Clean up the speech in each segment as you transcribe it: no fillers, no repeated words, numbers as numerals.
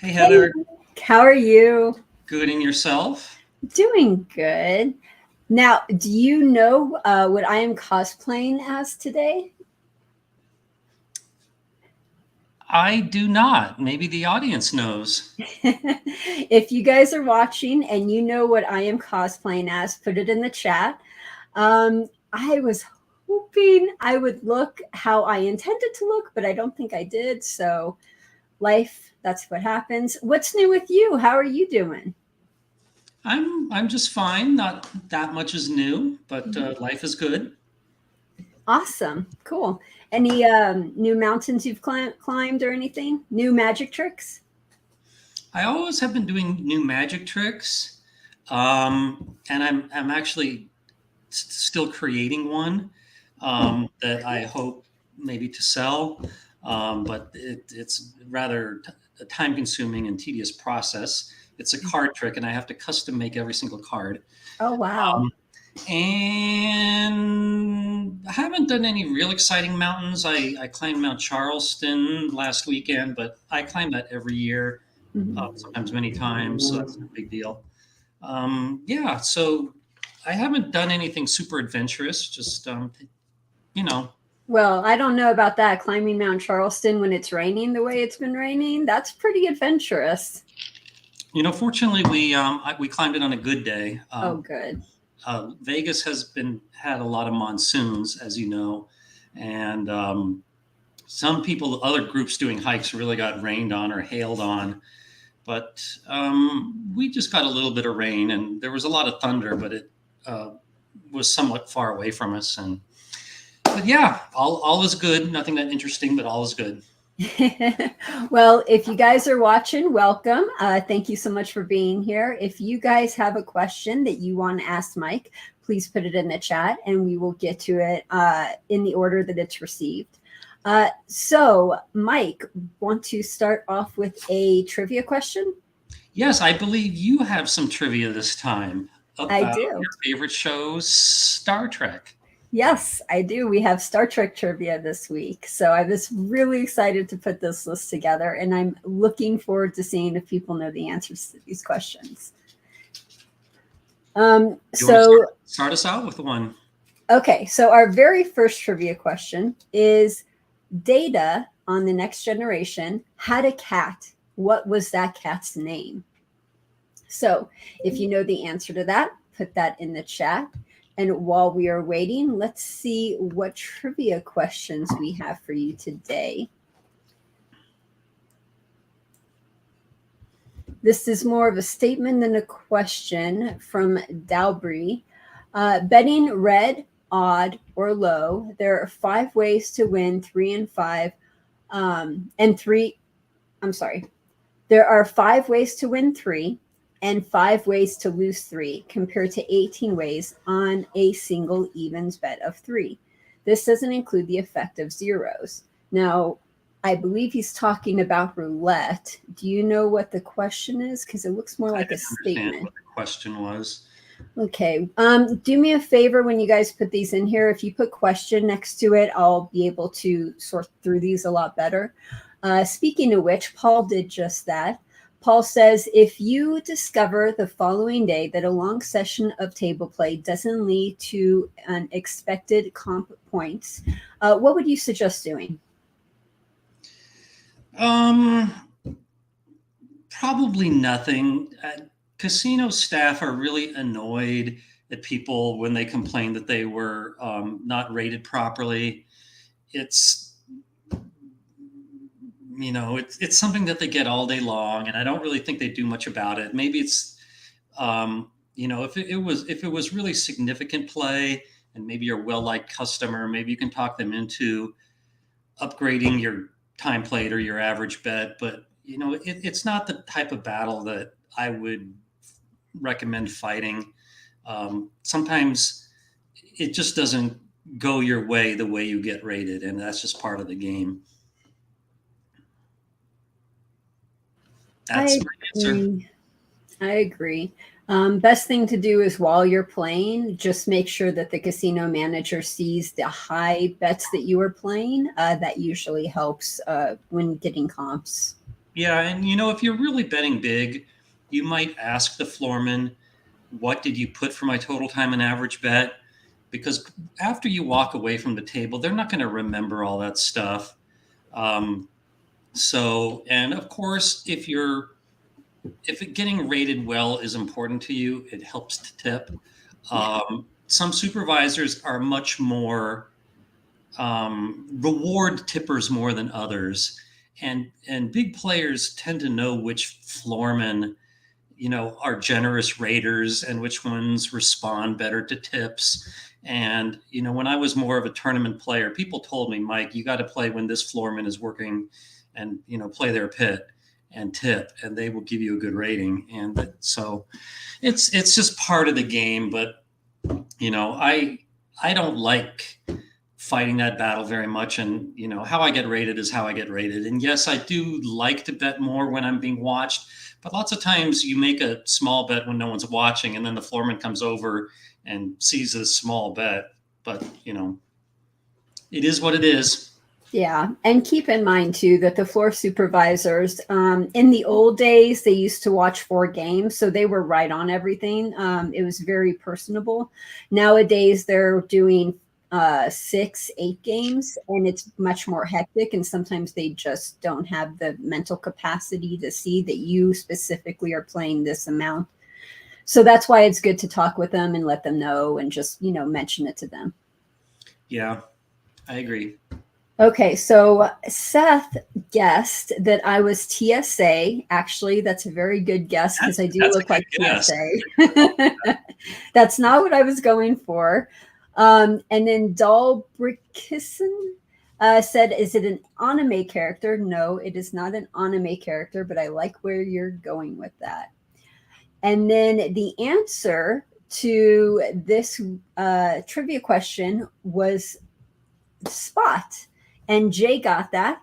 Hey Hey, Heather, how are you? good in yourself? Doing good. Now, do you know what I am cosplaying as today? I do not. Maybe the audience knows. If you guys are watching and you know what I am cosplaying as, put it in the chat. I was hoping I would look how I intended to look, but I don't think I did. So, life, that's what happens. What's new with you? How are you doing? I'm just fine. Not that much is new, but Mhm. life is good. Awesome. Cool. Any new mountains you've climbed or anything? New magic tricks? I always have been doing new magic tricks, and I'm actually still creating one that I hope maybe to sell, but it's rather a time-consuming and tedious process. It's a card trick, and I have to custom make every single card. Oh, wow. Um, And I haven't done any real exciting mountains. I climbed Mount Charleston last weekend, but I climb that every year, Mhm. sometimes many times, so that's no big deal. Yeah, so I haven't done anything super adventurous, just, you know, Well, I don't know about that. Climbing Mount Charleston when it's raining the way it's been raining, that's pretty adventurous. fortunately, we climbed it on a good day. Oh, good. Vegas has been had a lot of monsoons, as you know, and some people, other groups doing hikes really got rained on or hailed on, but we just got a little bit of rain and there was a lot of thunder, but it uh, was somewhat far away from us. And but yeah, all is good. Nothing that interesting, but all is good. Well, if you guys are watching, welcome. Thank you so much for being here. If you guys have a question that you want to ask Mike, please put it in the chat and we will get to it in the order that it's received. So, Mike, want to start off with a trivia question? Yes, I believe you have some trivia this time I about do. your favorite show, Star Trek. Yes, I do. We have Star Trek trivia this week. So I was really excited to put this list together, and I'm looking forward to seeing if people know the answers to these questions. You want to So start us out with one? okay, so our very first trivia question is Data on the Next Generation had a cat. What was that cat's name? So if you know the answer to that, put that in the chat. And while we are waiting, let's see what trivia questions we have for you today. This is more of a statement than a question from Dalbury. Betting red, odd, or low, there are 5 ways to win 3 and 5. And three, I'm sorry. There are 5 ways to win 3 and 5 ways to lose 3, compared to 18 ways on a single evens bet of 3. This doesn't include the effect of zeros. Now, I believe he's talking about roulette. Do you know what the question is? Because it looks more I like a didn't understand statement. what the question was. Okay. Do me a favor when you guys put these in here. If you put question next to it, I'll be able to sort through these a lot better. Speaking of which, Paul did just that. Paul says, if you discover the following day that a long session of table play doesn't lead to an expected comp points, what would you suggest doing? Um, Probably nothing. Casino staff are really annoyed at people when they complain that they were not rated properly. It's it's something that they get all day long, and I don't really think they do much about it. Maybe it's if it was really significant play, and maybe you're a well liked customer, maybe you can talk them into upgrading your time played or your average bet. But it's not the type of battle that I would recommend fighting. Sometimes it just doesn't go your way the way you get rated, and that's just part of the game. That's I my answer. agree. I agree. Best thing to do is while you're playing, just make sure that the casino manager sees the high bets that you are playing. That usually helps when getting comps. Yeah, and if you're really betting big, you might ask the floorman, what did you put for my total time and average bet? Because after you walk away from the table, they're not going to remember all that stuff. Um, and of course, if getting rated well is important to you, it helps to tip. Yeah. Some supervisors are much more reward tippers more than others, and big players tend to know which floormen are generous raters and which ones respond better to tips. And when I was more of a tournament player, people told me, Mike, you got to play when this floorman is working, and play their pit and tip, and they will give you a good rating. And so it's just part of the game. But I don't like fighting that battle very much. And how I get rated is how I get rated. And yes, I do like to bet more when I'm being watched, but lots of times you make a small bet when no one's watching, and then the floorman comes over and sees a small bet. But it is what it is. Yeah, and keep in mind too that the floor supervisors, in the old days, they used to watch 4 games, so they were right on everything. It was very personable. Nowadays, they're doing 6, 8 games, and it's much more hectic. And sometimes they just don't have the mental capacity to see that you specifically are playing this amount. So that's why it's good to talk with them and let them know, and just mention it to them. Yeah, I agree. Okay, so Seth guessed that I was TSA. Actually, that's a very good guess because I do That's a look good like guess. TSA. That's not what I was going for. And then Dalbrickison said, is it an anime character? No, it is not an anime character, but I like where you're going with that. And then the answer to this trivia question was Spot. And Jay got that.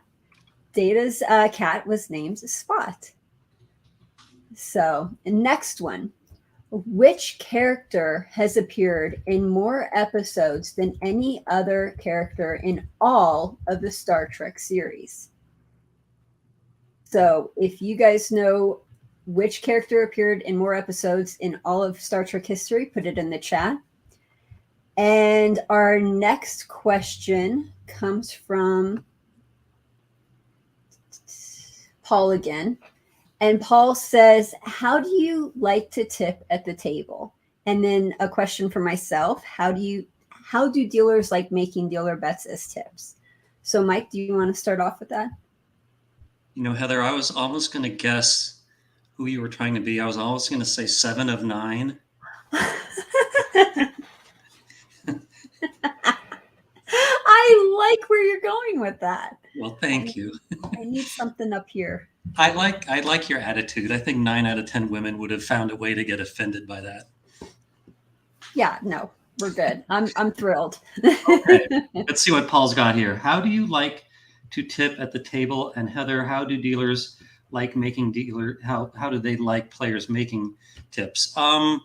Data's cat was named Spot. So, next one. Which character has appeared in more episodes than any other character in all of the Star Trek series? So, if you guys know which character appeared in more episodes in all of Star Trek history, put it in the chat. And our next question comes from Paul again. And Paul says, how do you like to tip at the table? And then a question for myself, how do dealers like making dealer bets as tips? So Mike, do you want to start off with that? Heather, I was almost going to guess who you were trying to be. I was always going to say 7 of 9. I like where you're going with that. Well, thank you. I need something up here. I like your attitude. I think 9 out of 10 women would have found a way to get offended by that. Yeah, no, we're good. I'm thrilled. Okay, let's see what Paul's got here. How do you like to tip at the table? And Heather, how do dealers like making how do they like players making tips? I'm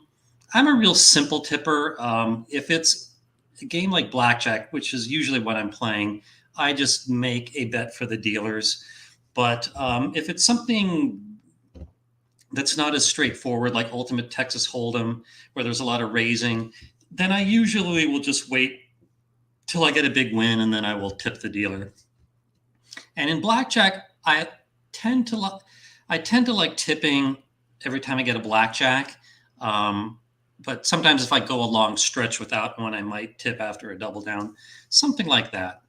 a real simple tipper. If it's a game like Blackjack, which is usually what I'm playing, I just make a bet for the dealers. But if it's something that's not as straightforward, like Ultimate Texas Hold'em, where there's a lot of raising, then I usually will just wait till I get a big win, and then I will tip the dealer. And in Blackjack, I tend to like tipping every time I get a blackjack. But sometimes if I go a long stretch without one, I might tip after a double down, something like that.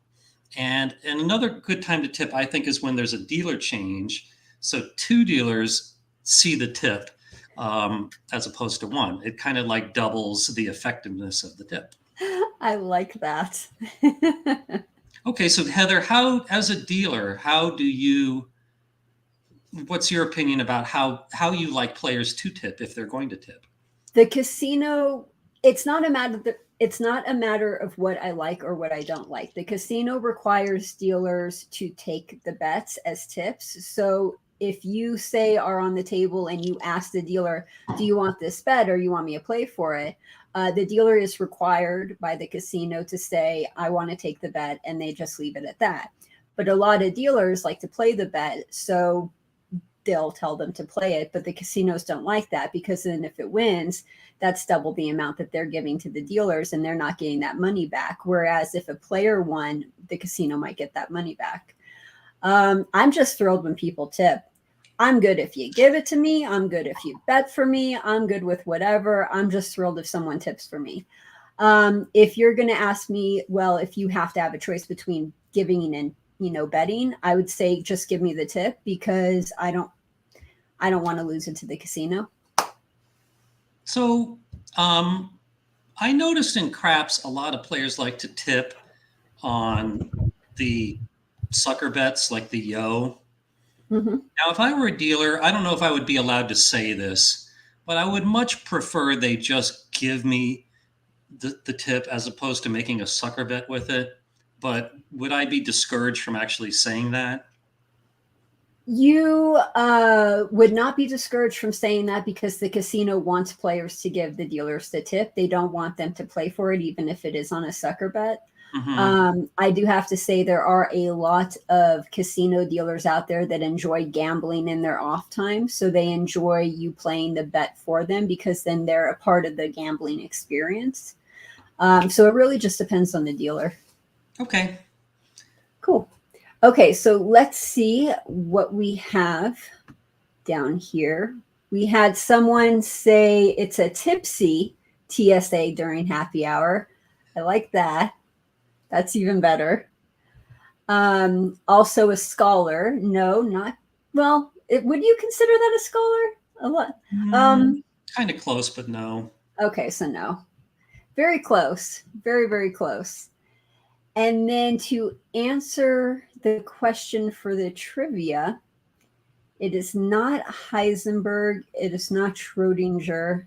And another good time to tip, I think, is when there's a dealer change. So 2 dealers see the tip as opposed to 1. It kind of like doubles the effectiveness of the tip. I like that. Okay, so Heather, as a dealer, what's your opinion about how you like players to tip if they're going to tip? The casino, it's not a matter of what I like or what I don't like. The casino requires dealers to take the bets as tips. So if you say are on the table and you ask the dealer, do you want this bet or you want me to play for it? The dealer is required by the casino to say, I want to take the bet, and they just leave it at that. But a lot of dealers like to play the bet. So they'll tell them to play it. But the casinos don't like that, because then if it wins, that's double the amount that they're giving to the dealers, and they're not getting that money back. Whereas if a player won, the casino might get that money back. I'm just thrilled when people tip. I'm good if you give it to me. I'm good if you bet for me. I'm good with whatever. I'm just thrilled if someone tips for me. If you're going to ask me, well, if you have to have a choice between giving and, betting, I would say just give me the tip, because I don't want to lose it to the casino. So I noticed in craps, a lot of players like to tip on the sucker bets, like the yo. Mm-hmm. Now, if I were a dealer, I don't know if I would be allowed to say this, but I would much prefer they just give me the tip as opposed to making a sucker bet with it. But would I be discouraged from actually saying that? You would not be discouraged from saying that, because the casino wants players to give the dealers the tip. They don't want them to play for it, even if it is on a sucker bet. Mm-hmm. I do have to say there are a lot of casino dealers out there that enjoy gambling in their off time. So they enjoy you playing the bet for them, because then they're a part of the gambling experience. So it really just depends on the dealer. Okay. Cool. Okay, so let's see what we have down here. We had someone say it's a tipsy TSA during happy hour. I like that. That's even better. Also a scholar. No, not, well, would you consider that a scholar? A lot. Kind of close, but no. Okay, so no. Very close. Very, very close. And then to answer the question for the trivia, it is not Heisenberg. It is not Schrodinger.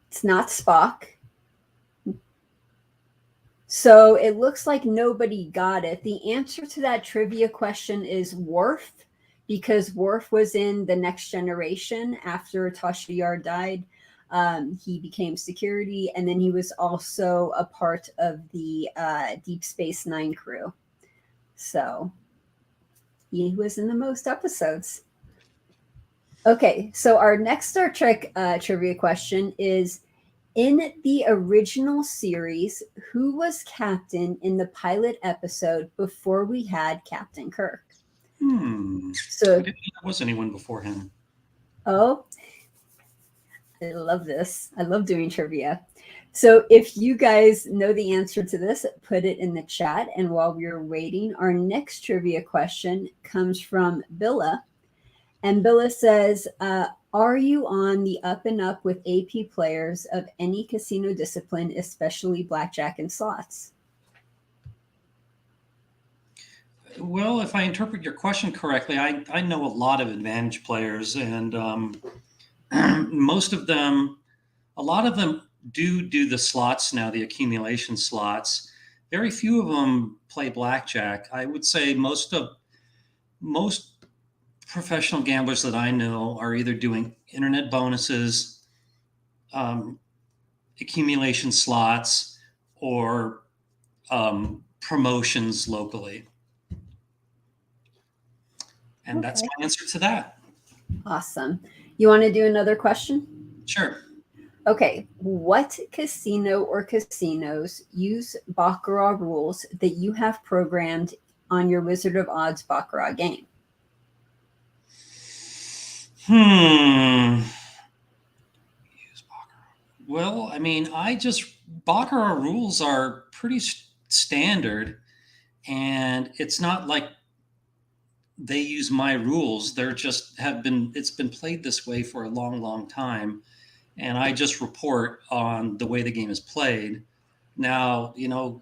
It's not Spock. So it looks like nobody got it. The answer to that trivia question is Worf, because Worf was in The Next Generation after Tasha Yar died. He became security, and then he was also a part of the Deep Space Nine crew. So he was in the most episodes. Okay, so our next Star Trek trivia question is, in the original series, who was captain in the pilot episode before we had Captain Kirk? So I didn't know there was anyone before him. Oh, I love this. I love doing trivia. So if you guys know the answer to this, put it in the chat. And while we're waiting, our next trivia question comes from Billa. And Billa says, are you on the up and up with AP players of any casino discipline, especially blackjack and slots? Well, if I interpret your question correctly, I know a lot of advantage players, and most of them, a lot of them do the slots now, the accumulation slots. Very few of them play blackjack. I would say most professional gamblers that I know are either doing internet bonuses, accumulation slots, or promotions locally. And that's my answer to that. Awesome. You want to do another question? Sure. Okay. What casino or casinos use Baccarat rules that you have programmed on your Wizard of Oz Baccarat game? Well, I mean, Baccarat rules are pretty standard, and it's not like they use my rules. It's been played this way for a long, long time. And I just report on the way the game is played. Now,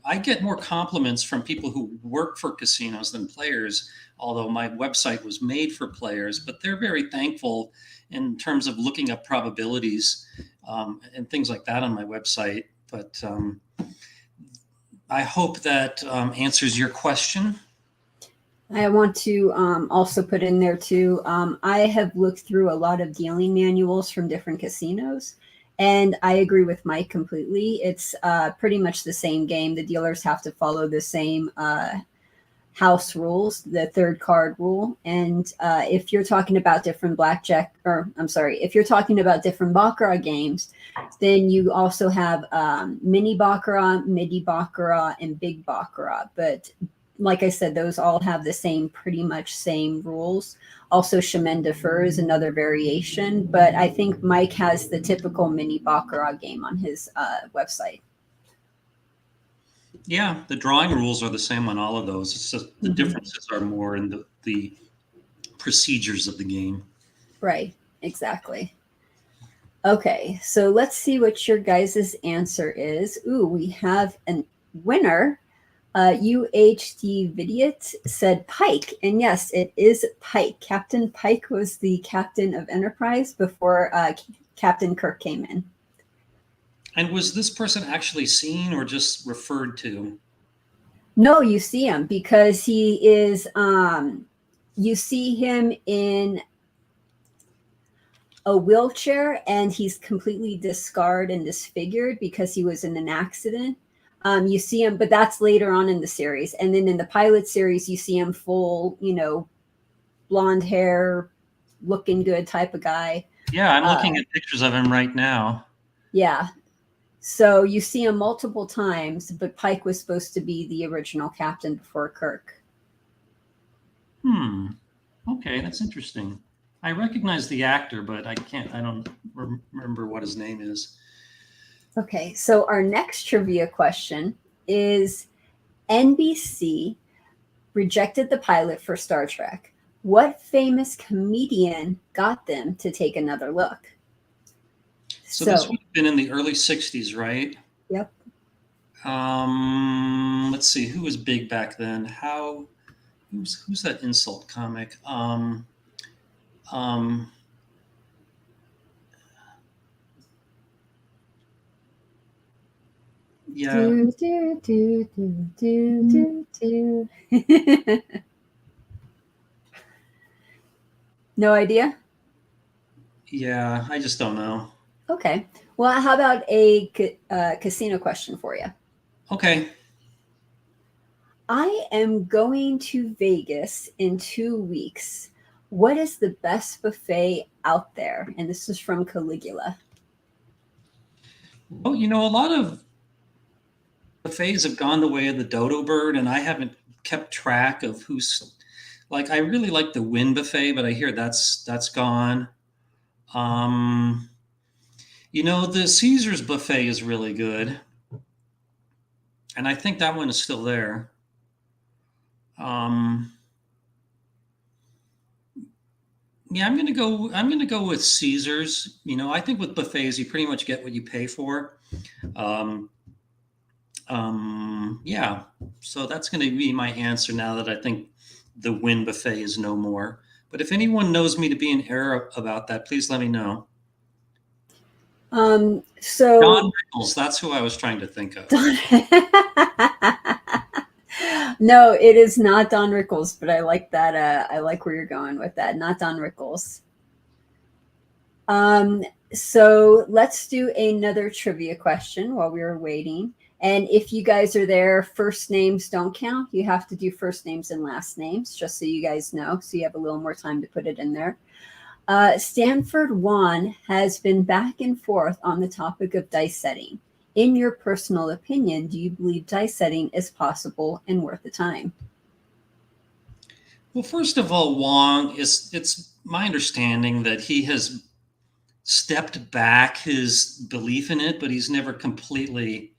I get more compliments from people who work for casinos than players, although my website was made for players, but they're very thankful in terms of looking up probabilities and things like that on my website. But I hope that answers your question. I want to also put in there too, I have looked through a lot of dealing manuals from different casinos, And I agree with Mike completely. It's pretty much the same game. The dealers have to follow the same house rules, the third card rule. And if you're talking about different blackjack, or I'm sorry, if you're talking about different Baccarat games, then you also have mini Baccarat, midi Baccarat, and big Baccarat. But like I said, those all have the same, pretty much same rules. Also, chemin de fer is another variation, but I think Mike has the typical mini Baccarat game on his website. Yeah, the drawing rules are the same on all of those. It's just the differences are more in the procedures of the game. Right, exactly. Okay, so let's see what your guys' answer is. Ooh, we have a winner. UHD Vidiot said Pike, and yes, it is Pike. Captain Pike was the captain of Enterprise before Captain Kirk came in. And was this person actually seen or just referred to? No, you see him because he is. You see him in a wheelchair, and he's completely discarded and disfigured because he was in an accident. You see him, but that's later on in the series. And then in the pilot series, you see him full, blonde hair, looking good type of guy. Yeah, I'm looking at pictures of him right now. Yeah. So you see him multiple times, but Pike was supposed to be the original captain before Kirk. Okay, that's interesting. I recognize the actor, but I don't remember what his name is. Okay, so our next trivia question is NBC rejected the pilot for Star Trek. What famous comedian got them to take another look? So this would have been in the early 60s, right? Yep. Let's see, who was big back then? Who's that insult comic? Yeah. No idea? Yeah, I just don't know. Okay. Well, how about a casino question for you? Okay. I am going to Vegas in 2 weeks. What is the best buffet out there? And this is from Caligula. Well, a lot of buffets have gone the way of the dodo bird, and I haven't kept track of who's like. I really like the Wynn buffet, but I hear that's gone. The Caesar's buffet is really good, and I think that one is still there. Yeah, I'm gonna go with Caesar's. I think with buffets you pretty much get what you pay for. Yeah, so that's going to be my answer now that I think the Wynn buffet is no more. But if anyone knows me to be in error about that, please let me know. So Don Rickles, that's who I was trying to think of. No, it is not Don Rickles, but I like that. I like where you're going with that. Not Don Rickles. So let's do another trivia question while we were waiting. And if you guys are there, first names don't count. You have to do first names and last names, just so you guys know, so you have a little more time to put it in there. Stanford Juan has been back and forth on the topic of dice setting. In your personal opinion, do you believe dice setting is possible and worth the time? Well, first of all, Wong, it's my understanding that he has stepped back his belief in it, but he's never completely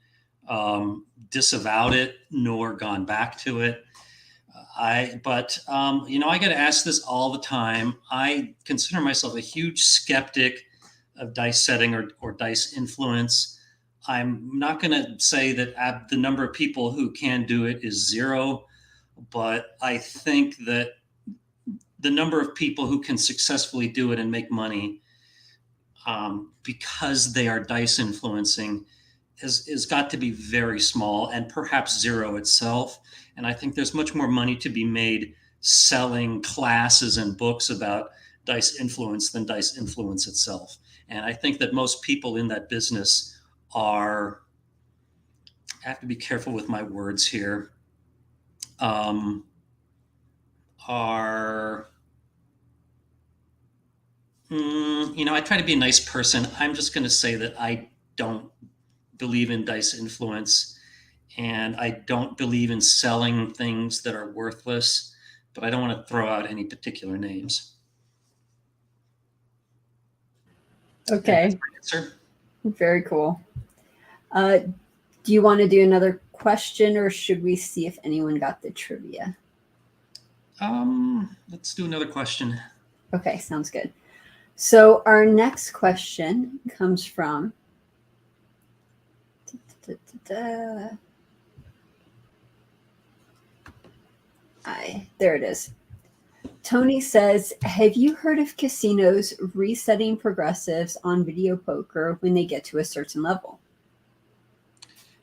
disavowed it nor gone back to it. I get asked this all the time. I consider myself a huge skeptic of dice setting or dice influence. I'm not going to say that the number of people who can do it is zero, but I think that the number of people who can successfully do it and make money because they are dice influencing is got to be very small and perhaps zero itself. And I think there's much more money to be made selling classes and books about dice influence than dice influence itself. And I think that most people in that business are, I have to be careful with my words here, um, are, I try to be a nice person. I'm just going to say that I don't believe in dice influence, and I don't believe in selling things that are worthless, but I don't want to throw out any particular names. And that's Okay, my answer. very cool. Do you want to do another question, or should we see if anyone got the trivia? Let's do another question. Okay, sounds good. So our next question comes from there it is. Tony says, have you heard of casinos resetting progressives on video poker when they get to a certain level?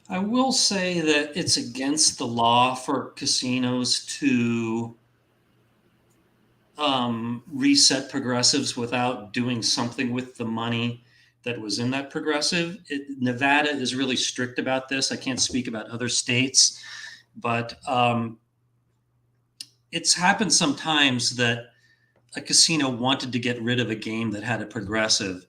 I will say that it's against the law for casinos to reset progressives without doing something with the money that was in that progressive. Nevada is really strict about this. I can't speak about other states, but it's happened sometimes that a casino wanted to get rid of a game that had a progressive.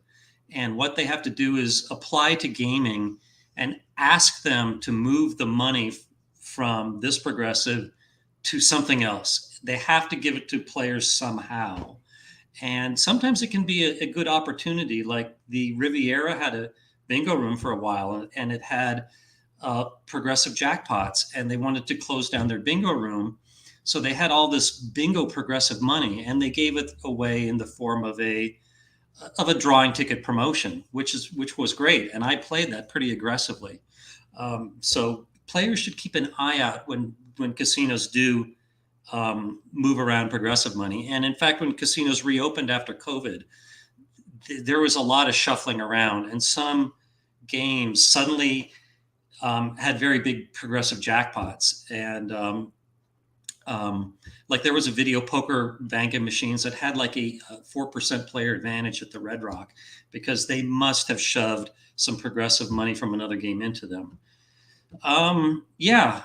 And what they have to do is apply to gaming and ask them to move the money from this progressive to something else. They have to give it to players somehow. And sometimes it can be a good opportunity. Like the Riviera had a bingo room for a while, and it had progressive jackpots, and they wanted to close down their bingo room. So they had all this bingo progressive money, and they gave it away in the form of a drawing ticket promotion, which was great, and I played that pretty aggressively. So players should keep an eye out when casinos do move around progressive money. And in fact, when casinos reopened after COVID, there was a lot of shuffling around, and some games suddenly had very big progressive jackpots. And like there was a video poker bank of machines that had like a 4% player advantage at the Red Rock because they must have shoved some progressive money from another game into them. Yeah.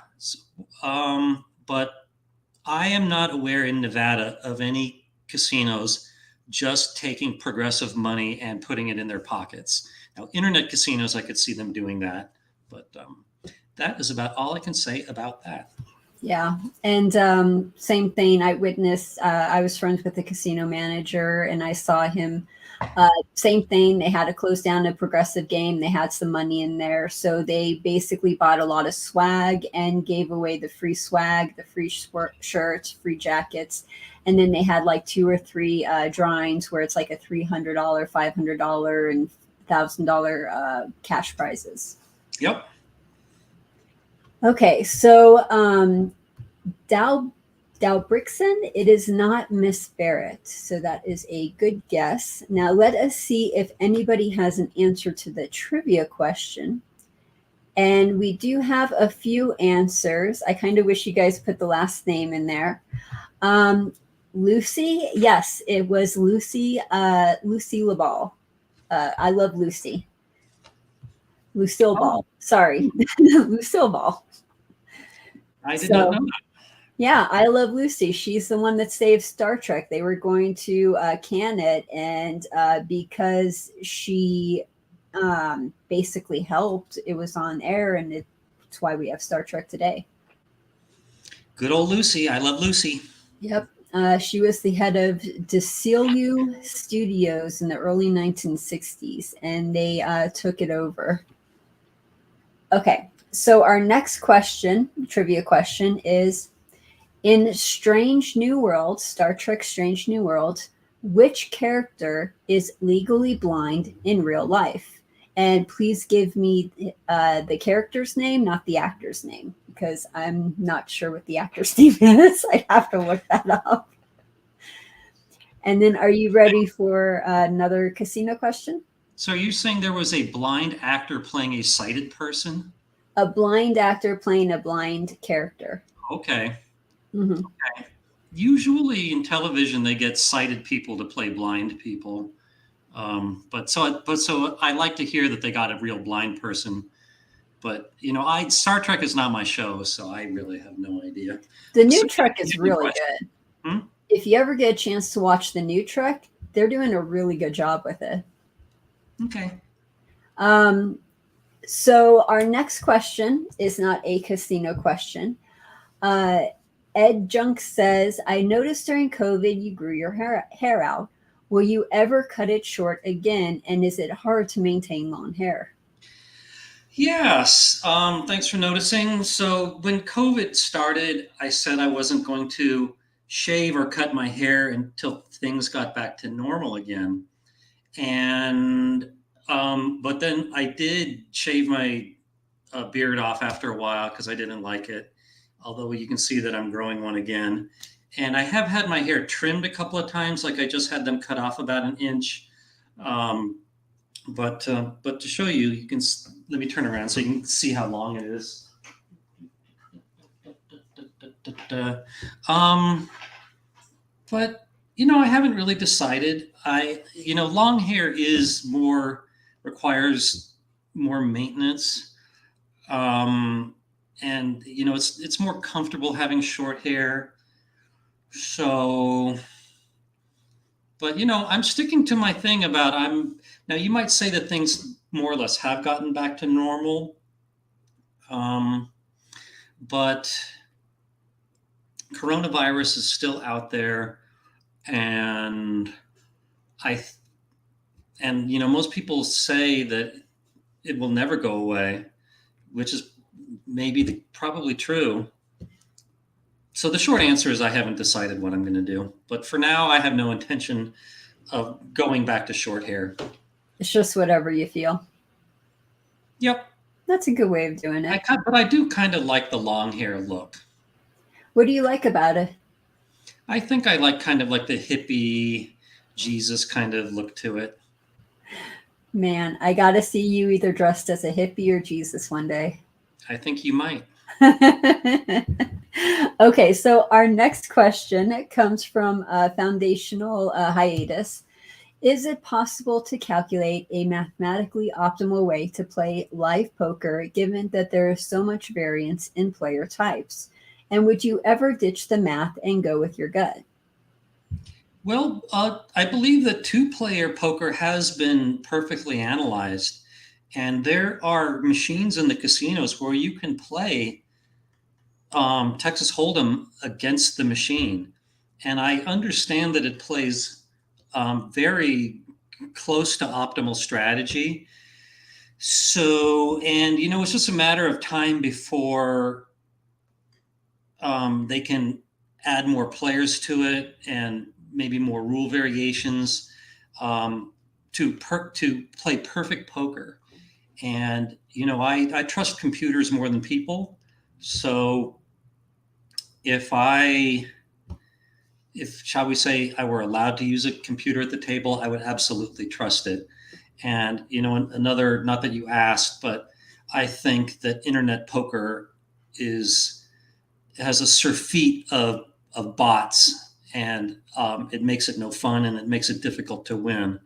But I am not aware in Nevada of any casinos just taking progressive money and putting it in their pockets. Now, internet casinos, I could see them doing that, but that is about all I can say about that. Yeah. And same thing. I witnessed, I was friends with the casino manager and I saw him. Same thing. They had to close down a progressive game. They had some money in there. So they basically bought a lot of swag and gave away the free swag, the free shirts, free jackets. And then they had like 2 or 3 drawings where it's like a $300, $500, and $1,000 cash prizes. Yep. Okay, so Dalbrickson, it is not Miss Barrett. So that is a good guess. Now let us see if anybody has an answer to the trivia question. And we do have a few answers. I kind of wish you guys put the last name in there. Lucy, yes, it was Lucy, Lucy LaBall. I love Lucy. Lucille Ball. Sorry, Lucille Ball. I did not know that. Yeah, I love Lucy. She's the one that saved Star Trek. They were going to can it, and because she basically helped, it was on air, and it's why we have Star Trek today. Good old Lucy. I love Lucy. Yep. She was the head of Desilu Studios in the early 1960s, and they took it over. Okay, so our next question, trivia question, is in Strange New World, Star Trek Strange New World, which character is legally blind in real life? And please give me the character's name, not the actor's name, because I'm not sure what the actor's name is. I have to look that up. And then are you ready for another casino question? So are you saying there was a blind actor playing a sighted person? A blind actor playing a blind character. Okay. Mm-hmm. Okay. Usually in television, they get sighted people to play blind people. But so I like to hear that they got a real blind person. But Star Trek is not my show, so I really have no idea. The So, new Trek is really good. Hmm? If you ever get a chance to watch the new Trek, they're doing a really good job with it. Okay. So our next question is not a casino question. Ed Junk says, I noticed during COVID you grew your hair out. Will you ever cut it short again? And is it hard to maintain long hair? Yes. Thanks for noticing. So when COVID started, I said I wasn't going to shave or cut my hair until things got back to normal again. And but then I did shave my beard off after a while because I didn't like it. Although you can see that I'm growing one again. And I have had my hair trimmed a couple of times, like I just had them cut off about an inch. Um, but to show you, you can let me turn around so you can see how long it is. Um, but I haven't really decided. Long hair requires more maintenance. And it's more comfortable having short hair. So, but I'm sticking to my thing about now you might say that things more or less have gotten back to normal. But coronavirus is still out there, and most people say that it will never go away, which is maybe probably true. So the short answer is I haven't decided what I'm going to do. But for now, I have no intention of going back to short hair. It's just whatever you feel. Yep. That's a good way of doing it. But I do kind of like the long hair look. What do you like about it? I think I like kind of like the hippie Jesus kind of look to it. Man, I got to see you either dressed as a hippie or Jesus one day. I think you might. Okay, so our next question comes from Foundational Hiatus. Is it possible to calculate a mathematically optimal way to play live poker given that there is so much variance in player types? And would you ever ditch the math and go with your gut? Well, I believe that two-player poker has been perfectly analyzed. And there are machines in the casinos where you can play Texas Hold'em against the machine. And I understand that it plays very close to optimal strategy. So, and it's just a matter of time before they can add more players to it and maybe more rule variations to play perfect poker. And I trust computers more than people. So if shall we say I were allowed to use a computer at the table, I would absolutely trust it. And another, not that you asked, but I think that internet poker has a surfeit of bots, and it makes it no fun, and it makes it difficult to win.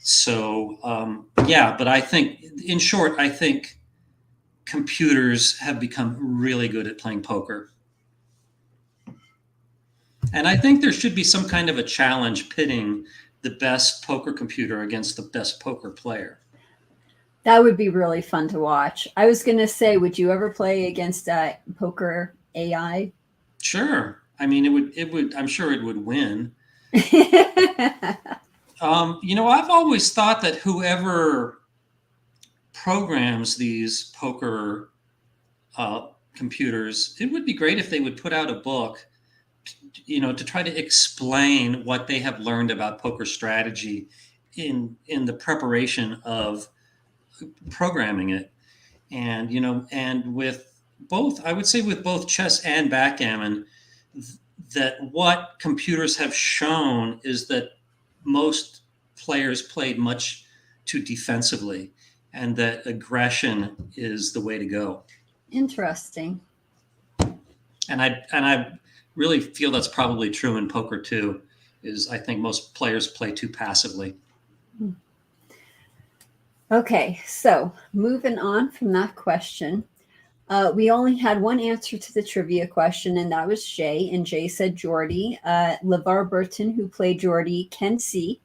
So yeah, but I think, in short, I think computers have become really good at playing poker. And I think there should be some kind of a challenge pitting the best poker computer against the best poker player. That would be really fun to watch. I was going to say, would you ever play against poker AI? Sure. I mean, it would, I'm sure it would win. I've always thought that whoever programs these poker computers, it would be great if they would put out a book, to try to explain what they have learned about poker strategy in the preparation of programming it. And and with both, I would say with both chess and backgammon, that what computers have shown is that most players played much too defensively, and that aggression is the way to go. Interesting. And I really feel that's probably true in poker too. I think most players play too passively. Okay, so moving on from that question, we only had one answer to the trivia question, and that was Jay. And Jay said Geordie. LeVar Burton, who played Geordie, can see.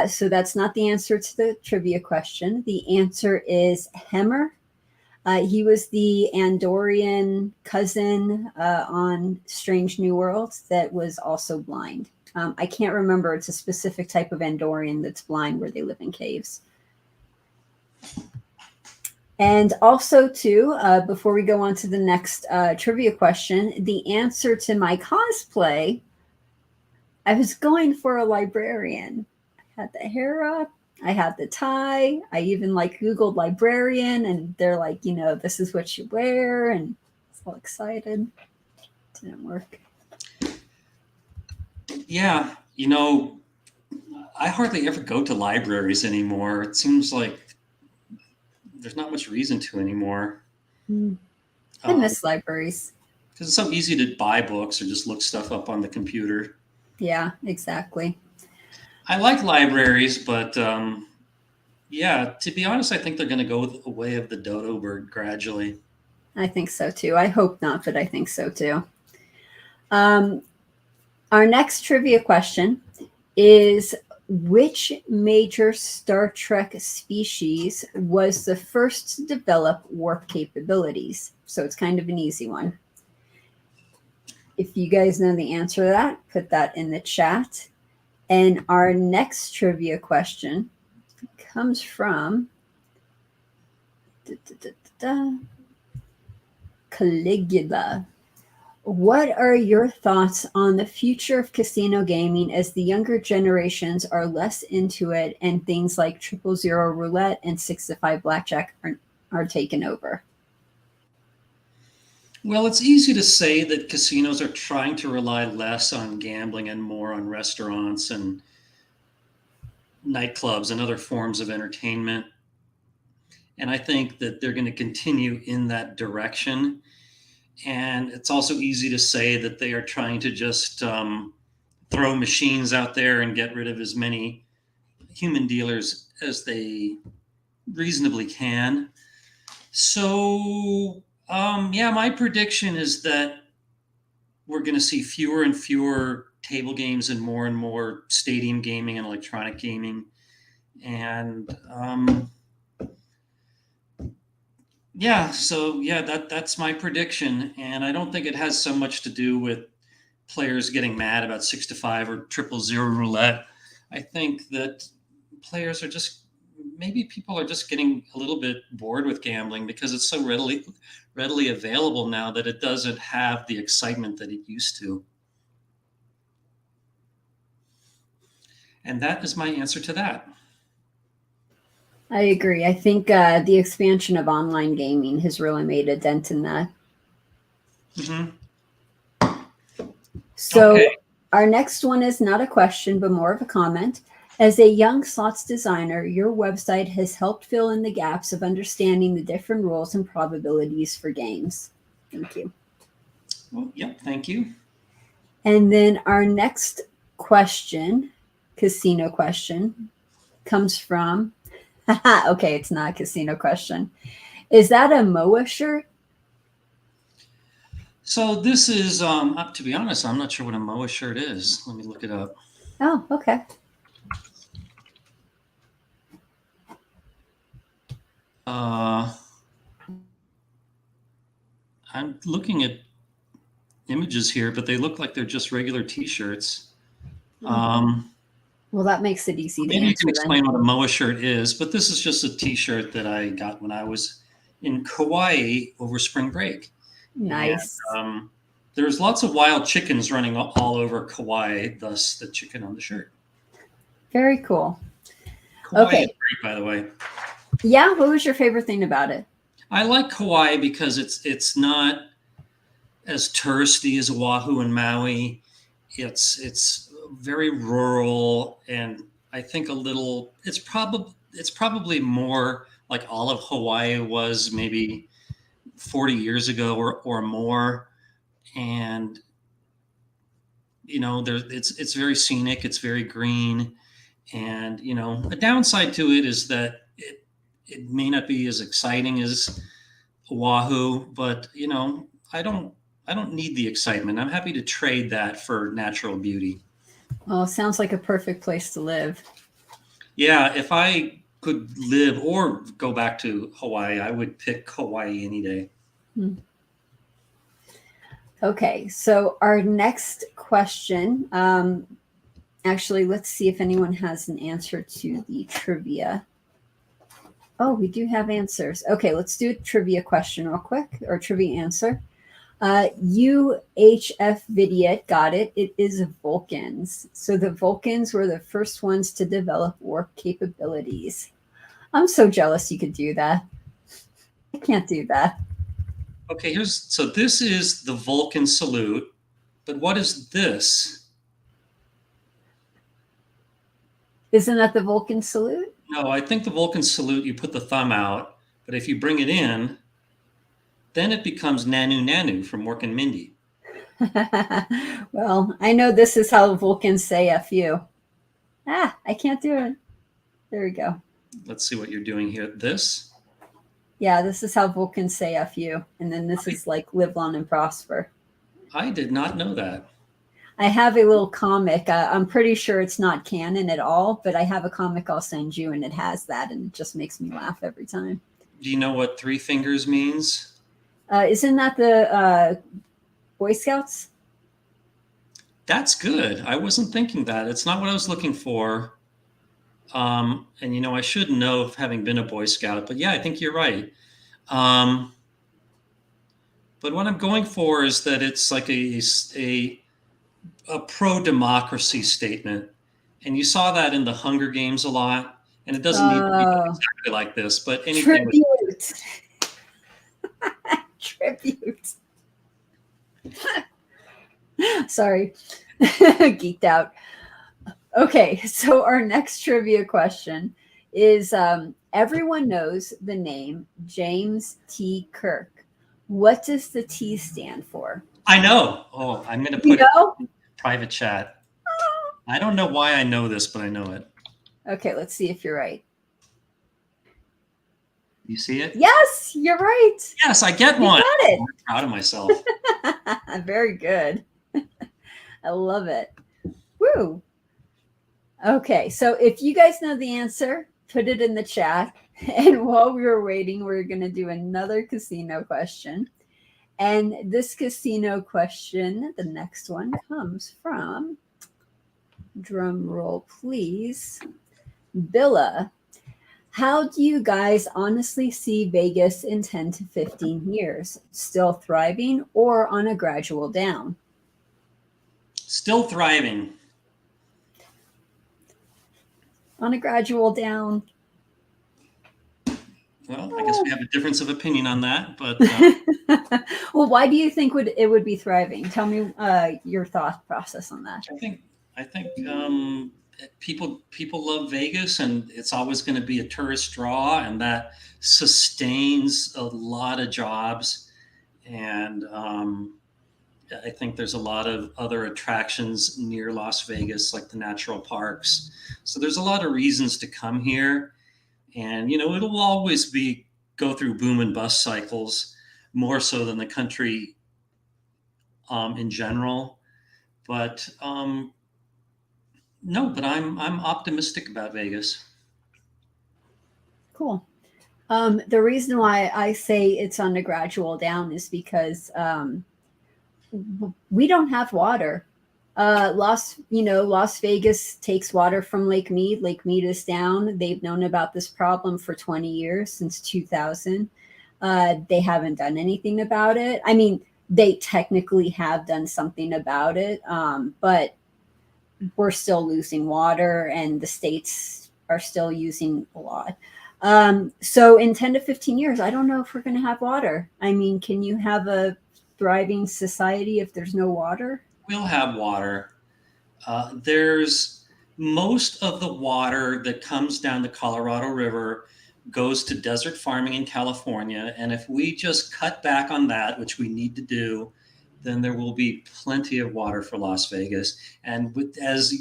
So that's not the answer to the trivia question. The answer is Hemmer. He was the Andorian cousin on Strange New Worlds that was also blind. I can't remember. It's a specific type of Andorian that's blind where they live in caves. And also, too, before we go on to the next trivia question, the answer to my cosplay, I was going for a librarian. I had the hair up, I had the tie, I even Googled librarian, and they're like, this is what you wear, and I was all excited. Didn't work. Yeah, I hardly ever go to libraries anymore. It seems like there's not much reason to anymore. I miss libraries. Because it's so easy to buy books or just look stuff up on the computer. Yeah, exactly. I like libraries, but yeah, to be honest, I think they're going to go the way of the dodo bird gradually. I think so too. I hope not, but I think so too. Our next trivia question is, which major Star Trek species was the first to develop warp capabilities? So it's kind of an easy one. If you guys know the answer to that, put that in the chat. And our next trivia question comes from Caligula. What are your thoughts on the future of casino gaming as the younger generations are less into it and things like 000 roulette and 6 to 5 blackjack are taken over? Well, it's easy to say that casinos are trying to rely less on gambling and more on restaurants and nightclubs and other forms of entertainment. And I think that they're going to continue in that direction. And it's also easy to say that they are trying to just throw machines out there and get rid of as many human dealers as they reasonably can. So, yeah, my prediction is that we're going to see fewer and fewer table games and more stadium gaming and electronic gaming. And yeah, so yeah, that's my prediction. And I don't think it has so much to do with players getting mad about 6 to 5 or 000 roulette. I think that players are just, maybe people are just getting a little bit bored with gambling because it's so readily available now that it doesn't have the excitement that it used to. And that is my answer to that. I agree. I think the expansion of online gaming has really made a dent in that. Mm-hmm. So okay. Our next one is not a question, but more of a comment. As a young slots designer, your website has helped fill in the gaps of understanding the different rules and probabilities for games. Thank you. Well, yep, thank you. And then our next question, casino question, comes from, okay, it's not a casino question. Is that a MOA shirt? So this is, to be honest, I'm not sure what a MOA shirt is. Let me look it up. Oh, okay. I'm looking at images here, but they look like they're just regular T-shirts. Well, that makes it easy to maybe you answer can explain then. what a MOA shirt is, but this is just a T-shirt that I got when I was in Kauai over spring break. Nice. And, there's lots of wild chickens running all over Kauai, thus the chicken on the shirt. Very cool. Kauai Okay. is great, by the way. Yeah, what was your favorite thing about it? I like Kauai because it's not as touristy as Oahu and Maui. It's very rural, and I think it's probably more like all of Hawaii was maybe 40 years ago or more. And it's very scenic, it's very green, And, a downside to it is that it may not be as exciting as Oahu, but, I don't, I don't need the excitement. I'm happy to trade that for natural beauty. Well, it sounds like a perfect place to live. Yeah, if I could live or go back to Hawaii, I would pick Hawaii any day. Okay, so our next question, actually, let's see if anyone has an answer to the trivia. Oh, we do have answers. Okay, let's do a trivia question real quick, or trivia answer. UHF Vidiot got it. It is Vulcans. So the Vulcans were the first ones to develop warp capabilities. I'm so jealous you could do that. I can't do that. Okay, so this is the Vulcan salute, but what is this? Isn't that the Vulcan salute? No, I think the Vulcan salute, you put the thumb out, but if you bring it in, then it becomes Nanu Nanu from Mork and Mindy. Well, I know this is how Vulcans say F you. I can't do it. There we go. Let's see what you're doing here. This? Yeah, this is how Vulcans say F you. And then this is like live long and prosper. I did not know that. I have a little comic. I'm pretty sure it's not canon at all, but I have a comic I'll send you, and it has that, and it just makes me laugh every time. Do you know what 3 fingers means? Isn't that the Boy Scouts? That's good. I wasn't thinking that. It's not what I was looking for. And I should know, having been a Boy Scout, but yeah, I think you're right. But what I'm going for is that it's like a pro-democracy statement. And you saw that in the Hunger Games a lot. And it doesn't need to be exactly like this, but anything. Tribute. Tribute. Sorry. Geeked out. Okay, so our next trivia question is everyone knows the name James T. Kirk. What does the T stand for? I know. Oh, I'm going to put it in private chat. I don't know why I know this, but I know it. Okay, let's see if you're right. You see it? Yes, you're right. Yes, I get one. You got it. I'm proud of myself. Very good. I love it. Woo. Okay, so if you guys know the answer, put it in the chat. And while we were waiting, we're going to do another casino question. And this casino question, the next one, comes from, drum roll please, Billa. How do you guys honestly see Vegas in 10 to 15 years? Still thriving or on a gradual down? Still thriving. On a gradual down. Well, I guess we have a difference of opinion on that, but well, why do you think it would be thriving? Tell me your thought process on that. I think people love Vegas, and it's always going to be a tourist draw, and that sustains a lot of jobs. And I think there's a lot of other attractions near Las Vegas, like the natural parks. So there's a lot of reasons to come here. And, it'll always go through boom and bust cycles, more so than the country in general. But no, but I'm optimistic about Vegas. Cool. The reason why I say it's on a gradual down is because we don't have water. Las Vegas takes water from Lake Mead. Lake Mead is down. They've known about this problem for 20 years, since 2000. They haven't done anything about it. I mean, they technically have done something about it, but we're still losing water, and the states are still using a lot. So in 10 to 15 years, I don't know if we're going to have water. I mean, can you have a thriving society if there's no water? We'll have water. There's most of the water that comes down the Colorado River goes to desert farming in California. And if we just cut back on that, which we need to do, then there will be plenty of water for Las Vegas. And as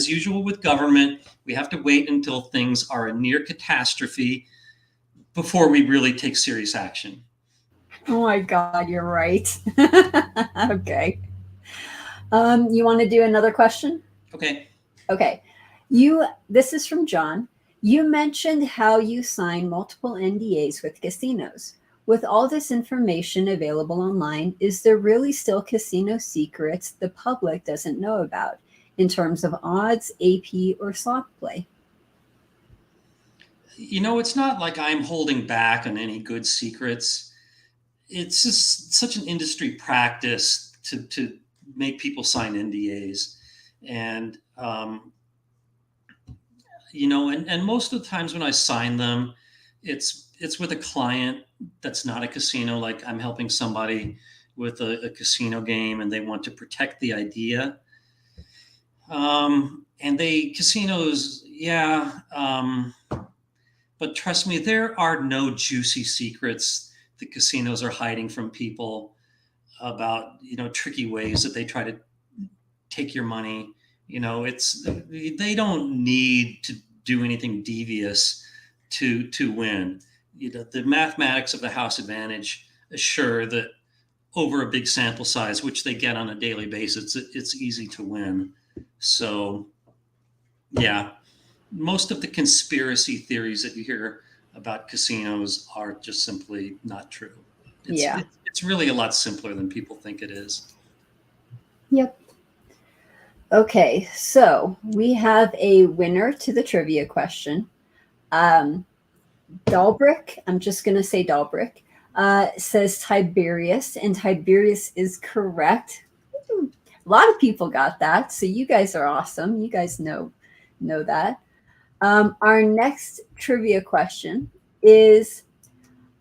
usual with government, we have to wait until things are a near catastrophe before we really take serious action. Oh my God, you're right. Okay. You want to do another question? Okay. Okay. This is from John. You mentioned how you sign multiple NDAs with casinos. With all this information available online, is there really still casino secrets the public doesn't know about in terms of odds, AP, or slot play? It's not like I'm holding back on any good secrets. It's just such an industry practice to make people sign NDAs. And, and most of the times when I sign them, it's with a client that's not a casino. Like I'm helping somebody with a casino game and they want to protect the idea. And casinos, yeah. But trust me, there are no juicy secrets the casinos are hiding from people about, tricky ways that they try to take your money. They don't need to do anything devious to win. The mathematics of the house advantage assure that over a big sample size, which they get on a daily basis, it's easy to win. So, yeah, most of the conspiracy theories that you hear about casinos are just simply not true. It's really a lot simpler than people think it is. Yep. Okay, so we have a winner to the trivia question. Dalbrick, I'm just going to say Dalbrick, says Tiberius, and Tiberius is correct. A lot of people got that, so you guys are awesome. You guys know that. Our next trivia question is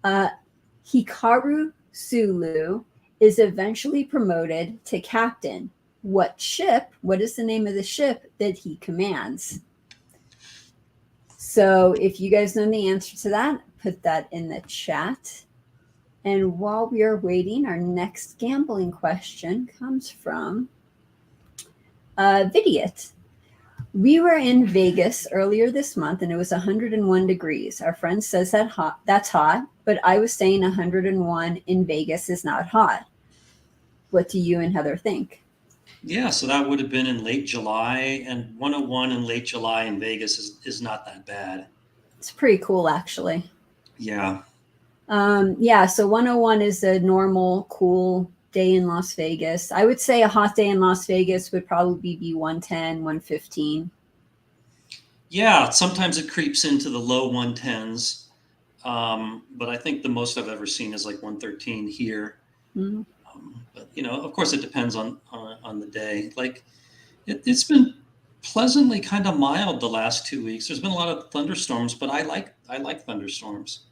Hikaru Sulu is eventually promoted to captain. What is the name of the ship that he commands? So if you guys know the answer to that, put that in the chat. And while we are waiting, our next gambling question comes from Vidiot. We were in Vegas earlier this month and it was 101 degrees. Our friend says that's hot, but I was saying 101 in Vegas is not hot. What do you and Heather think? Yeah, so that would have been in late July, and 101 in late July in Vegas is not that bad. It's pretty cool, actually. Yeah. So 101 is a normal, cool day in Las Vegas. I would say a hot day in Las Vegas would probably be 110, 115. Yeah, sometimes it creeps into the low 110s, but I think the most I've ever seen is like 113 here. Mm-hmm. But of course, it depends on the day. Like it's been pleasantly kind of mild the last 2 weeks. There's been a lot of thunderstorms, but I like thunderstorms.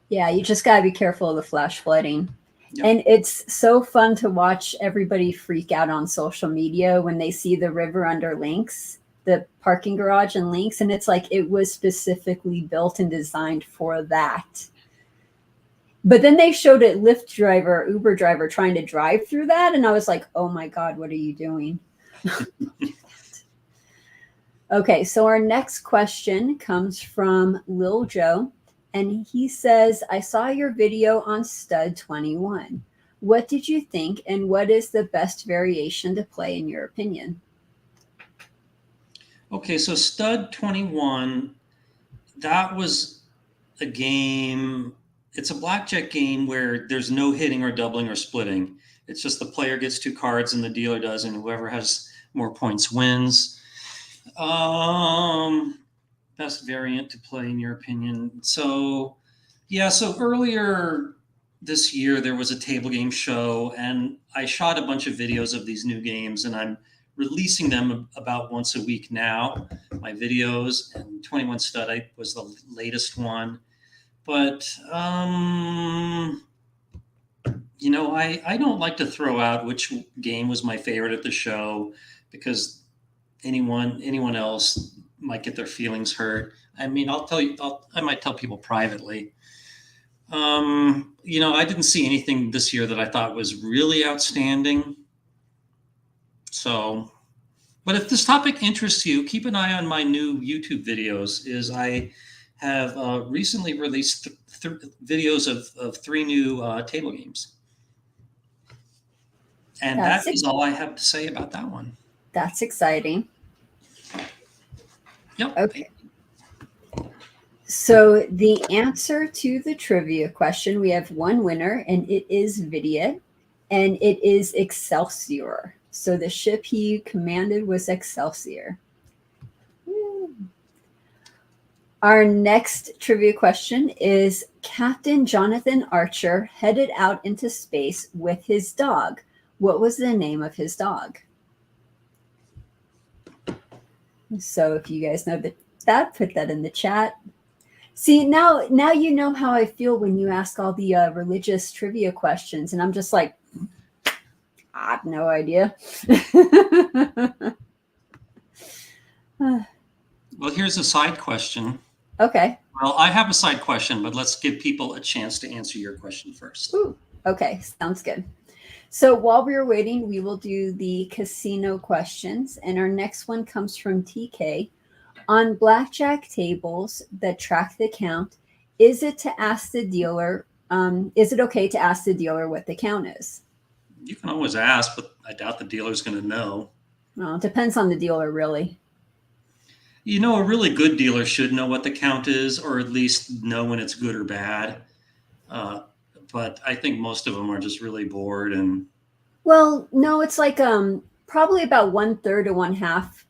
Yeah, you just gotta be careful of the flash flooding. Yep. And it's so fun to watch everybody freak out on social media when they see the river under Lynx, the parking garage in Lynx, and it's like it was specifically built and designed for that. But then they showed a Uber driver trying to drive through that, and I was like, oh my God, what are you doing? Okay, so our next question comes from Lil Joe. And he says, I saw your video on Stud 21. What did you think, and what is the best variation to play in your opinion? Okay, so Stud 21, that was a game. It's a blackjack game where there's no hitting or doubling or splitting. It's just the player gets 2 cards and the dealer does, and whoever has more points wins. Best variant to play in your opinion. So earlier this year there was a table game show and I shot a bunch of videos of these new games and I'm releasing them about once a week now, my videos, and 21 Stud was the latest one. But I don't like to throw out which game was my favorite at the show because anyone else might get their feelings hurt. I mean, I might tell people privately, I didn't see anything this year that I thought was really outstanding. So, but if this topic interests you, keep an eye on my new YouTube videos. Is I have recently released videos of three new table games, and that That's is all I have to say about that one. that's exciting. Yep. Okay. So the answer to the trivia question, we have one winner, and it is Vidiot, and it is Excelsior. So the ship he commanded was Excelsior. Our next trivia question is Captain Jonathan Archer headed out into space with his dog. What was the name of his dog? So if you guys know that, put that in the chat. See, now you know how I feel when you ask all the religious trivia questions, and I'm just like, I have no idea. Well, here's a side question. Okay. Well, I have a side question, but let's give people a chance to answer your question first. Ooh, okay, sounds good. So while we're waiting, we will do the casino questions, and our next one comes from TK. On blackjack tables that track the count, is it okay to ask the dealer what the count is? You can always ask, but I doubt the dealer's going to know. Well, it depends on the dealer, really. A really good dealer should know what the count is, or at least know when it's good or bad. But I think most of them are just really bored. And well, no, it's like probably about 1/3 to 1/2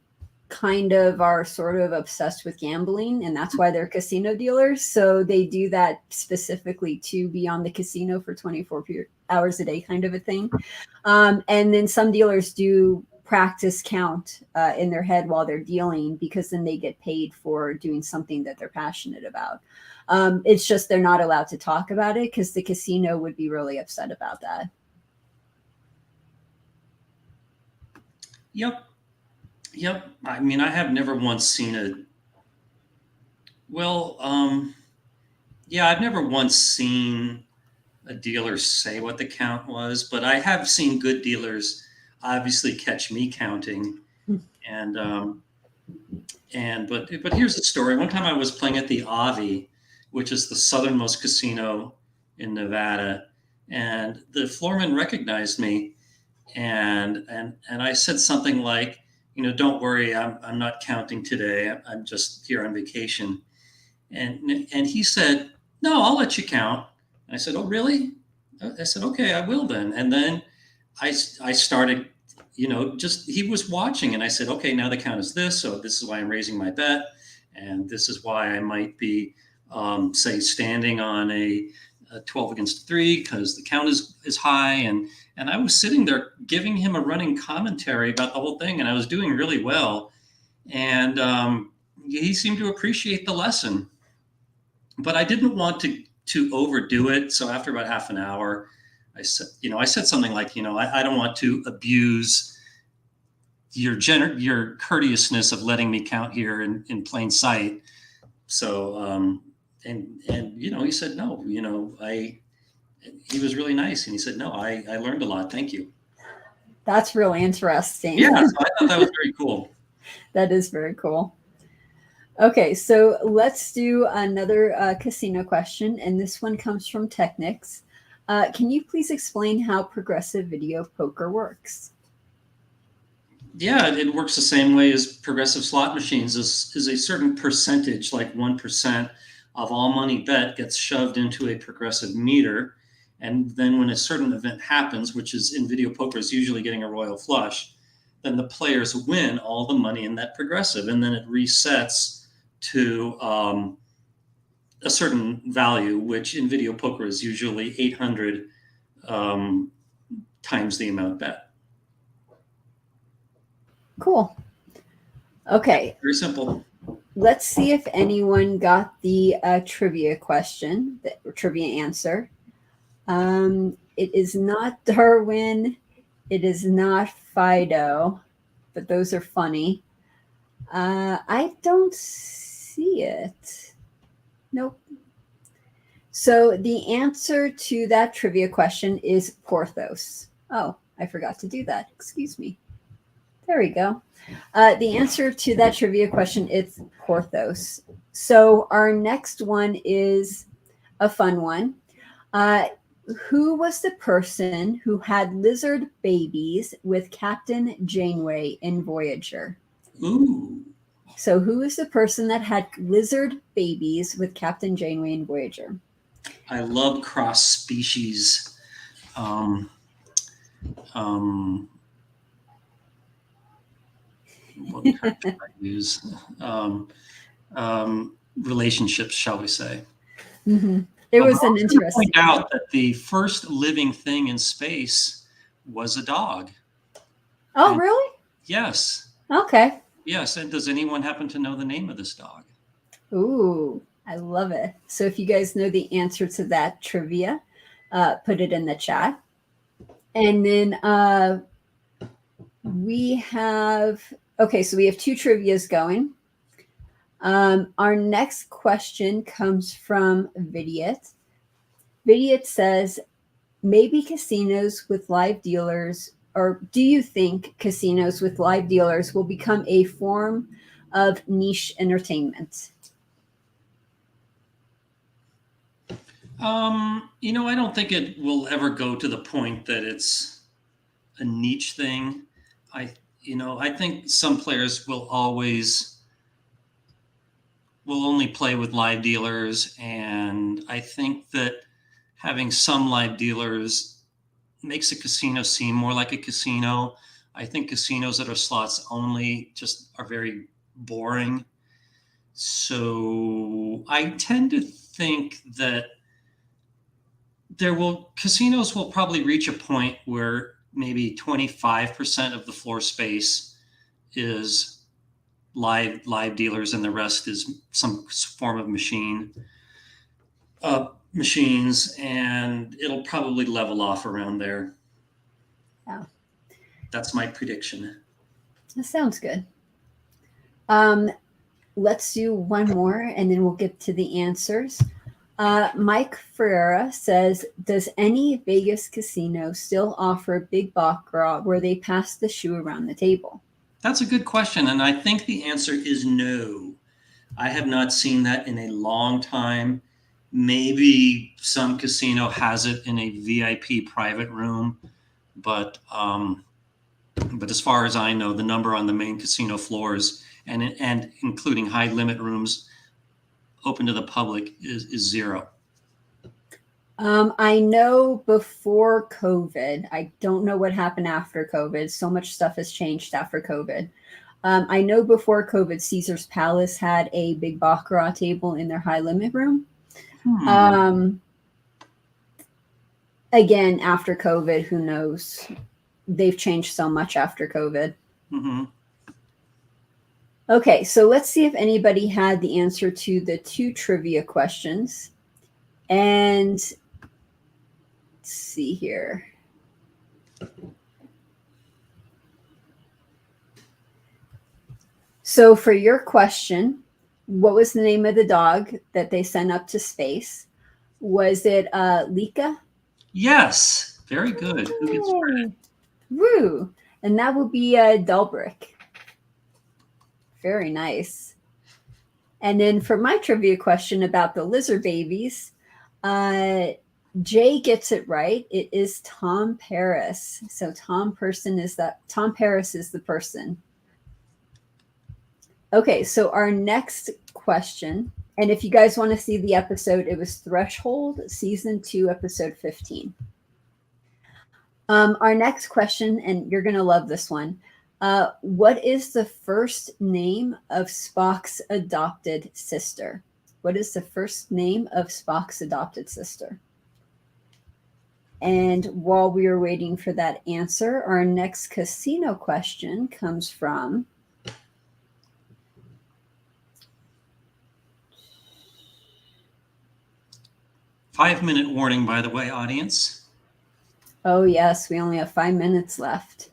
kind of are sort of obsessed with gambling, and that's why they're casino dealers. So they do that specifically to be on the casino for 24 hours a day, kind of a thing. And then some dealers do practice count in their head while they're dealing, because then they get paid for doing something that they're passionate about. It's just they're not allowed to talk about it because the casino would be really upset about that. Yep. I mean, I have never once seen I've never once seen a dealer say what the count was, but I have seen good dealers obviously catch me counting. And but here's the story. One time I was playing at the Avi, which is the southernmost casino in Nevada, and the floorman recognized me, and I said something like, don't worry, I'm not counting today. I'm just here on vacation. And he said, no, I'll let you count. And I said, oh, really? I said, okay, I will then. And then I started, just he was watching, and I said, okay, now the count is this. So this is why I'm raising my bet. And this is why I might be, say, standing on a 12 against 3 because the count is high. And I was sitting there giving him a running commentary about the whole thing, and I was doing really well. And he seemed to appreciate the lesson. But I didn't want to overdo it. So after about half an hour, I said something like, I don't want to abuse your courteousness of letting me count here in plain sight. So and he said no. He was really nice, and he said no. I learned a lot. Thank you. That's really interesting. Yeah, so I thought that was very cool. That is very cool. Okay, so let's do another casino question, and this one comes from Technics. Can you please explain how progressive video poker works? Yeah, it works the same way as progressive slot machines. Is a certain percentage, like 1% of all money bet, gets shoved into a progressive meter. And then when a certain event happens, which is in video poker is usually getting a royal flush, then the players win all the money in that progressive. And then it resets to a certain value, which in video poker is usually 800 times the amount bet. Cool. Okay. Very simple. Let's see if anyone got the trivia question, the trivia answer. It is not Darwin. It is not Fido, but those are funny. I don't see it. Nope. So the answer to that trivia question is Porthos. Oh, I forgot to do that. Excuse me. There we go. The answer to that trivia question is Porthos. So our next one is a fun one. Who was the person who had lizard babies with Captain Janeway in Voyager? Ooh. So who is the person that had lizard babies with Captain Janeway in Voyager? I love cross species. What term should I use? Relationships, shall we say? Mm-hmm. It was an interesting. Point out that the first living thing in space was a dog. Oh, and really? Yes. Okay. Yes, and does anyone happen to know the name of this dog? Ooh, I love it. So if you guys know the answer to that trivia, put it in the chat. And then we have, okay, so we have 2 trivias going. Our next question comes from Vidiot. Vidiot says, maybe casinos with live dealers, or do you think casinos with live dealers will become a form of niche entertainment? I don't think it will ever go to the point that it's a niche thing. I think some players will only play with live dealers, and I think that having some live dealers makes a casino seem more like a casino. I think casinos that are slots only just are very boring. So I tend to think that casinos will probably reach a point where maybe 25% of the floor space is live dealers, and the rest is some form of machines, and it'll probably level off around there. Yeah. That's my prediction. That sounds good. Let's do one more, and then we'll get to the answers. Mike Ferreira says, does any Vegas casino still offer big baccarat where they pass the shoe around the table? That's a good question, and I think the answer is no. I have not seen that in a long time. Maybe some casino has it in a VIP private room, but as far as I know, the number on the main casino floors and including high limit rooms open to the public is 0. I know before COVID, I don't know what happened after COVID. So much stuff has changed after COVID. I know before COVID, Caesar's Palace had a big baccarat table in their high limit room. Again, after COVID, who knows? They've changed so much after COVID. Mm-hmm. Okay, so let's see if anybody had the answer to the 2 trivia questions. And let's see here. So for your question, what was the name of the dog that they sent up to space? Was it Lika? Yes, very good. Who gets credit? Woo! And that will be Delbrick. Very nice. And then for my trivia question about the lizard babies, Jay gets it right. It is Tom Paris. So Tom Paris is the person. Okay, so our next question, and if you guys want to see the episode, it was Threshold, Season 2, Episode 15. Our next question, and you're going to love this one. What is the first name of Spock's adopted sister? What is the first name of Spock's adopted sister? And while we are waiting for that answer, our next casino question comes from... Five-minute warning, by the way, audience. Oh, yes, we only have 5 minutes left.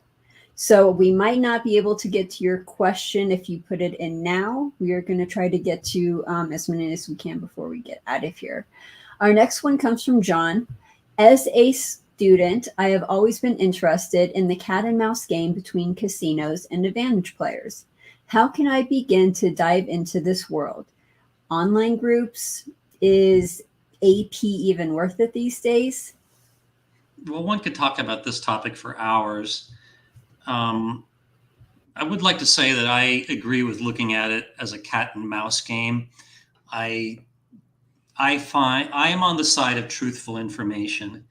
So we might not be able to get to your question if you put it in now. We are going to try to get to as many as we can before we get out of here. Our next one comes from John. As a student, I have always been interested in the cat and mouse game between casinos and advantage players. How can I begin to dive into this world? Online groups? Is AP even worth it these days? Well, one could talk about this topic for hours. I would like to say that I agree with looking at it as a cat and mouse game. I find I am on the side of truthful information,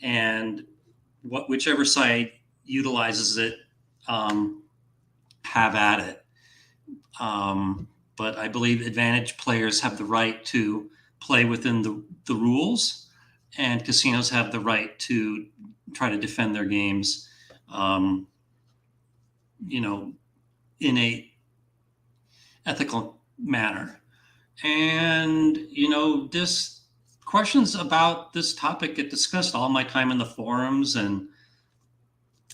and whichever side utilizes it, have at it. But I believe advantage players have the right to play within the rules, and casinos have the right to try to defend their games, in a ethical manner. And, this questions about this topic get discussed all my time in the forums, and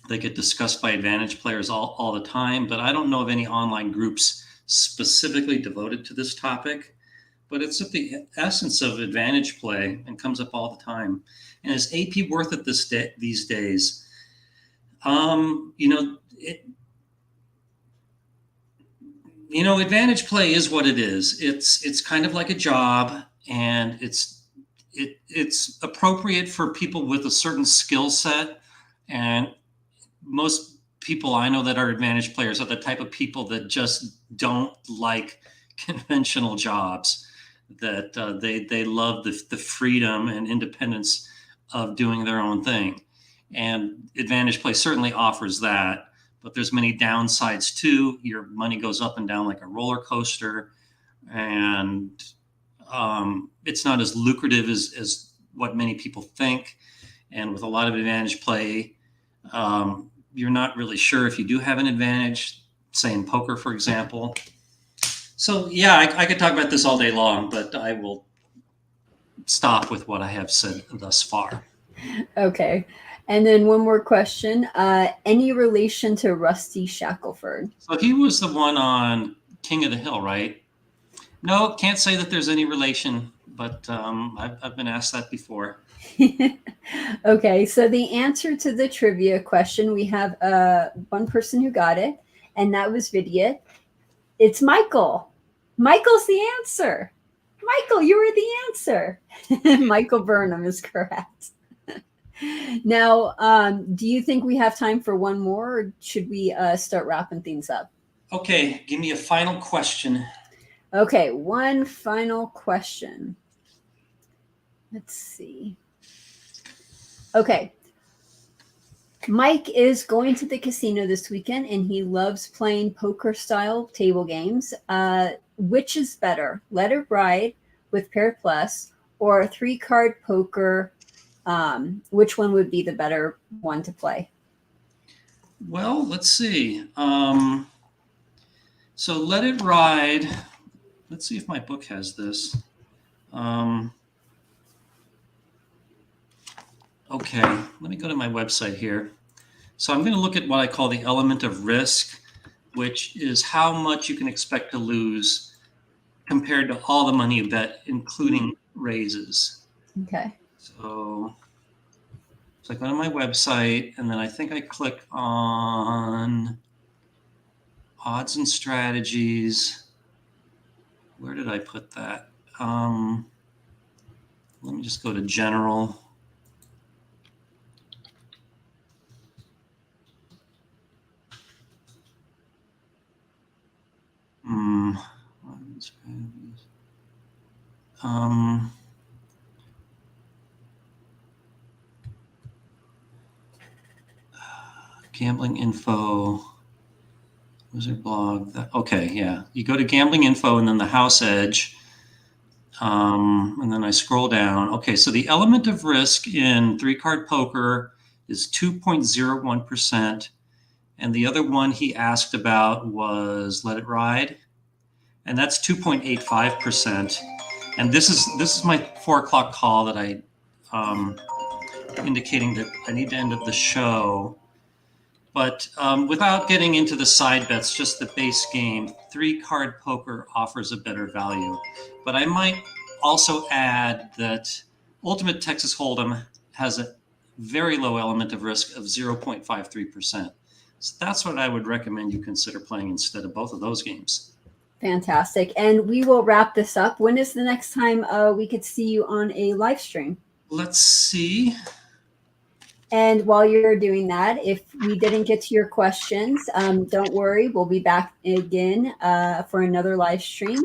they get discussed by advantage players all the time. But I don't know of any online groups specifically devoted to this topic. But it's at the essence of advantage play and comes up all the time. And is AP worth it these days? Advantage play is what it is. It's kind of like a job, and it's appropriate for people with a certain skill set. And most people I know that are advantage players are the type of people that just don't like conventional jobs, that they love the freedom and independence of doing their own thing. And advantage play certainly offers that. But there's many downsides too. Your money goes up and down like a roller coaster, and it's not as lucrative as what many people think. And with a lot of advantage play, you're not really sure if you do have an advantage, say in poker, for example. So yeah, I could talk about this all day long, but I will stop with what I have said thus far. Okay. And then one more question. Any relation to Rusty Shackleford? So he was the one on King of the Hill, right? No, can't say that there's any relation, but I've been asked that before. Okay, so the answer to the trivia question, we have one person who got it, and that was Vidya. It's Michael. Michael's the answer. Michael, you were the answer. Michael Burnham is correct. Now, do you think we have time for one more, or should we start wrapping things up? Okay, give me a final question. Okay, one final question. Let's see. Okay. Mike is going to the casino this weekend, and he loves playing poker-style table games. Which is better, Let It Ride with Pair Plus or 3-card poker? Which one would be the better one to play? Well, let's see. So Let It Ride. Let's see if my book has this. Okay, let me go to my website here. So I'm going to look at what I call the element of risk, which is how much you can expect to lose compared to all the money you bet, including raises. Okay. So I go to my website, and then I think I click on odds and strategies. Where did I put that? Let me just go to general. Gambling info, wizard blog. Okay, yeah. You go to gambling info and then the house edge. And then I scroll down. Okay, so the element of risk in 3-card poker is 2.01%. And the other one he asked about was Let It Ride. And that's 2.85%. And this is my 4:00 call that I indicating that I need to end up the show. But without getting into the side bets, just the base game, 3-card poker offers a better value. But I might also add that Ultimate Texas Hold'em has a very low element of risk of 0.53%. So that's what I would recommend you consider playing instead of both of those games. Fantastic. And we will wrap this up. When is the next time we could see you on a live stream? Let's see. And while you're doing that, if we didn't get to your questions, don't worry. We'll be back again for another live stream.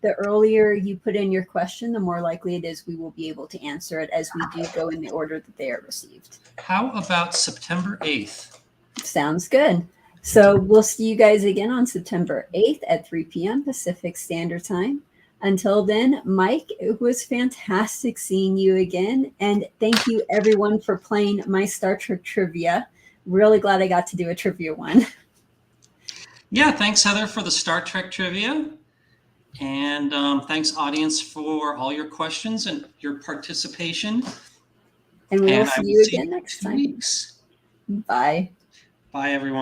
The earlier you put in your question, the more likely it is we will be able to answer it, as we do go in the order that they are received. How about September 8th? Sounds good. So we'll see you guys again on September 8th at 3 p.m. Pacific Standard Time. Until then, Mike, it was fantastic seeing you again. And thank you, everyone, for playing my Star Trek trivia. Really glad I got to do a trivia one. Yeah, thanks, Heather, for the Star Trek trivia. And thanks, audience, for all your questions and your participation. And we will see you again next time. Weeks. Bye. Bye, everyone.